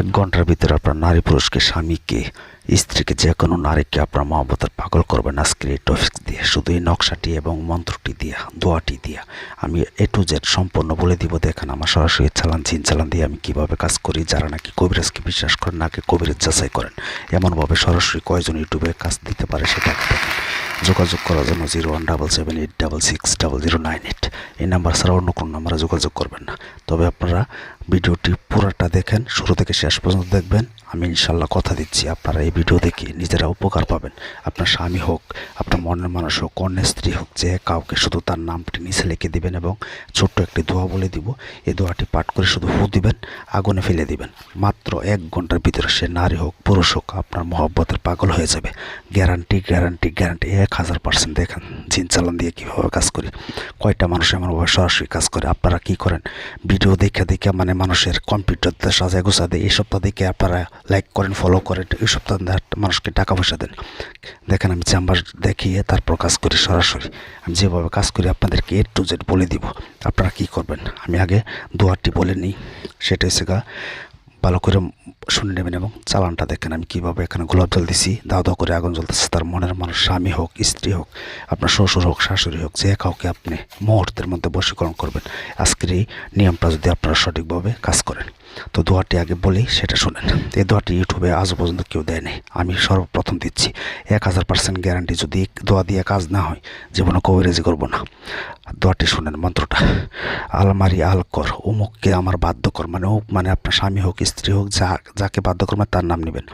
1 ঘন্টার ভিতরে আপনার নারী পুরুষকে, স্বামীকে, স্ত্রীকে, যে কোনো নারীকে আপনার মহব্বতের পাগল করবেন আজকের এই টপিক দিয়ে। শুধু এই নকশাটি এবং মন্ত্রটি দিয়া, দোয়াটি দিয়া আমি A to Z সম্পূর্ণ বলে দিব। দেখেন আমার সরাসরি জিন চালান দিয়ে আমি কিভাবে কাজ করি। যারা নাকি কবিরাজকে বিশ্বাস করেন, নাকি কবিরাজ যাচাই করেন, এমনভাবে সরাসরি কয়জন ইউটিউবে কাজ দিতে পারে সেটা দেখেন। যোগাযোগ করার জন্য 017786600988 এই নাম্বার ছাড়া অন্য কোনো নাম্বারে যোগাযোগ করবেন না। তবে আপনারা ভিডিওটি পুরোটা দেখেন, শুরু থেকে শেষ পর্যন্ত দেখবেন। আমি ইনশাল্লাহ কথা দিচ্ছি আপনারা এই ভিডিও দেখে নিজেরা উপকার পাবেন। আপনার স্বামী হোক, আপনার মনের মানুষ হোক, কন্যা স্ত্রী হোক, যে কাউকে শুধু তার নামটি নিচে লিখে দিবেন এবং ছোট্ট একটি দোয়া বলে দিব। এই দোয়াটি পাঠ করে শুধু ফু দিবেন, আগুনে ফেলে দিবেন। মাত্র 1 ঘন্টার ভিতরে সে নারী হোক পুরুষ হোক আপনার মহব্বতের পাগল হয়ে যাবে। Guarantee guarantee guarantee 1000%। দেখেন জিন চালান দিয়ে কীভাবে কাজ করি। কয়টা মানুষ এমনভাবে সরাসরি কাজ করে। আপনারা কি করেন, ভিডিও দেখে দেখে মানে মানুষের কম্পিউটারতে সাজায় গোছা দেয়। এই সপ্তাহ দেখে আপনারা লাইক করেন, ফলো করেন, এই সপ্তাহ মানুষকে টাকা পয়সা দেন। দেখেন আমি চেম্বার দেখিয়ে তারপর কাজ করি সরাসরি। আমি যেভাবে কাজ করি আপনাদেরকে A to Z বলে দিব। আপনারা কি করবেন, আমি আগে দোয়ারটি বলে নিই। সেটা হচ্ছে ভালো করে শুনে নেবেন এবং চালানটা দেখেন আমি কীভাবে এখানে গোলাপ জল দিছি, দাও দাও করে আগুন জ্বলতেছে। তার মনের মানুষ, স্বামী হোক, স্ত্রী হোক, আপনার শ্বশুর হোক, শাশুড়ি হোক, যে কাউকে আপনি মুহূর্তের মধ্যে বশীকরণ করবেন আজকের এই নিয়মটা যদি আপনারা সঠিকভাবে কাজ করেন। তো দোয়াটি আগে বলি, সেটা শুনেন। এই দোয়াটি ইউটিউবে আজও পর্যন্ত কেউ দেয়নি, আমি সর্বপ্রথম দিচ্ছি। 1000% গ্যারান্টি। যদি দোয়া দিয়ে কাজ না হয় জীবনে কবিরাজি করবো না। দোয়াটি শুনেন, মন্ত্রটা। আলমারি আল কর অমুককে আমার বাধ্য কর, মানে আপনার স্বামী হোক, স্ত্রী হোক, যাকে বাধ্য করবেন তার নাম নেবেন।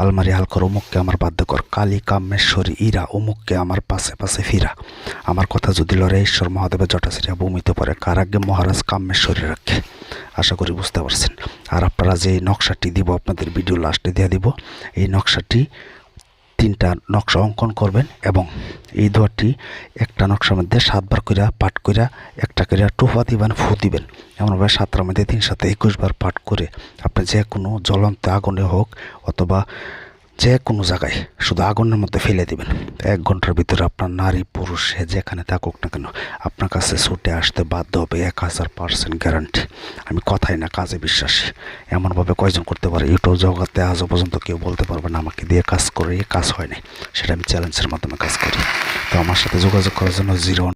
আলমারি আল কর অমুককে আমার বাধ্য কর, কালী কামেশ্বরী ইরা অমুককে আমার পাশে পাশে ফিরা। আমার কথা যদি লড়ে ঈশ্বর মহাদেবের জটাশিরা ভূমিতে পড়ে, কারাগ্যে মহারাজ কামেশ্বরী রাখে। আশা করি বুঝতে পারছেন। আর আপনারা যে নকশাটি দিব আপনাদের ভিডিও লাস্টে দিয়ে দিব, এই নকশাটি 3টা নকশা অঙ্কন করবেন এবং এই দোয়াটি একটা নকশার মধ্যে 7 বার করে পাঠ করে একটা করে টোফা দিবেন, ফু দিবেন। এমনভাবে 7টার মধ্যে 3 7 21 বার পাঠ করে আপনি যে কোনো জ্বলন্ত আগুনে হোক অথবা যে কোনো জায়গায় শুধু আগুনের মধ্যে ফেলে দিবেন। 1 ঘন্টার ভিতরে আপনার নারী পুরুষ সে যেখানে থাকুক না কেন আপনার কাছে ছুটে আসতে বাধ্য হবে। 1000% গ্যারান্টি। আমি কথাই না কাজে বিশ্বাসী। এমনভাবে কয়জন করতে পারে ইউটিউব জগতে আজও পর্যন্ত কেউ বলতে পারবে না আমাকে দিয়ে কাজ করে কাজ হয়নি। সেটা আমি চ্যালেঞ্জের মাধ্যমে কাজ করি। তো আমার সাথে যোগাযোগ করার জন্য 01